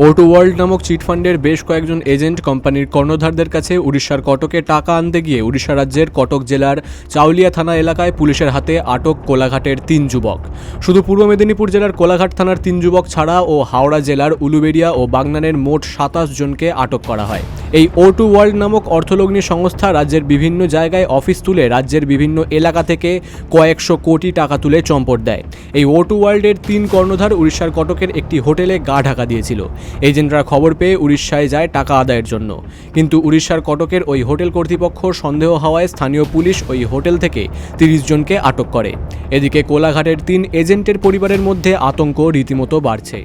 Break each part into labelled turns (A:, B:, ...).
A: O2 world নামক চিটফান্ডের বেশ কয়েকজন এজেন্ট কোম্পানির কর্ণধারদের কাছে উড়িষ্যার কটকে টাকা আনতে গিয়ে উড়িষ্যা রাজ্যের কটক জেলার চাউলিয়া থানা এলাকায় পুলিশের হাতে আটক কোলাঘাটের 3 যুবক। শুধু পূর্ব মেদিনীপুর জেলার কোলাঘাট থানার 3 যুবক ছাড়া ও হাওড়া জেলার উলুবেড়িয়া ও বাগনানের মোট 27 জনকে আটক করা হয়। এই O2 ওয়ার্ল্ড নামক অর্থলগ্নি সংস্থা রাজ্যের বিভিন্ন জায়গায় অফিস তুলে রাজ্যের বিভিন্ন এলাকা থেকে কয়েকশো কোটি টাকা তুলে চম্পট দেয়। এই O2 ওয়ার্ল্ডের 3 কর্ণধার উড়িষ্যার কটকের একটি হোটেলে গা ঢাকা দিয়েছিল। এজেন্টরা খবর পেয়ে উড়িষ্যায় যায় টাকা আদায়ের জন্য, কিন্তু উড়িষ্যার কটকের ওই হোটেল কর্তৃপক্ষ সন্দেহ হওয়ায় স্থানীয় পুলিশ ওই হোটেল থেকে 30 জনকে আটক করে। এদিকে কোলাঘাটের 3 এজেন্টের পরিবারের মধ্যে আতঙ্ক রীতিমতো বাড়ছে।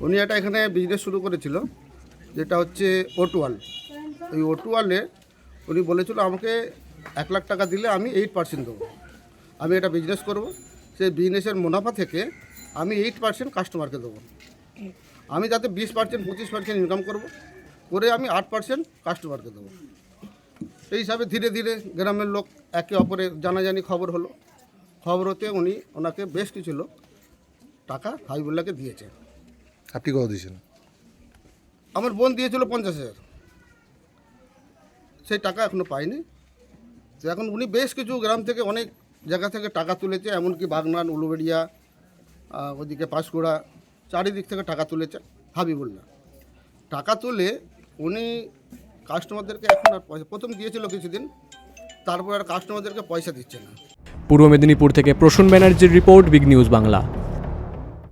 B: উনি একটা এখানে বিজনেস শুরু করেছিল, যেটা হচ্ছে O2 ওয়ার্ল্ড। ওই O2 ওয়ার্ল্ডে উনি বলেছিল আমাকে 1 লাখ টাকা দিলে আমি 8% দেবো, আমি এটা বিজনেস করব। সেই বিজনেসের মুনাফা থেকে আমি 8% কাস্টমারকে দেবো, আমি যাতে 20% 25% ইনকাম করব, করে আমি 8% কাস্টমারকে দেবো। এই হিসাবে ধীরে ধীরে গ্রামের লোক একে অপরের জানাজানি খবর হলো। খবর হতে ওনাকে বেশ কিছু লোক টাকা হাবিবুল্লাহকে দিয়েছে।
C: আপনি কত দিয়েছেন?
B: আমার বোন দিয়েছিল 50,000, সেই টাকা এখনও পাইনি। তো এখন উনি বেশ কিছু গ্রাম থেকে অনেক জায়গা থেকে টাকা তুলেছে, এমনকি বাগনান, উলুবেড়িয়া, ওদিকে পাঁশকুড়া, চারিদিক থেকে টাকা তুলেছে হাবিবুল্লাহ। টাকা তুলে উনি কাস্টমারদেরকে এখন আর পয়সা, প্রথম দিয়েছিল কিছুদিন, তারপর আর কাস্টমারদেরকে পয়সা দিচ্ছে না।
A: পূর্ব মেদিনীপুর থেকে প্রসূন ব্যানার্জির রিপোর্ট, বিগ নিউজ বাংলা।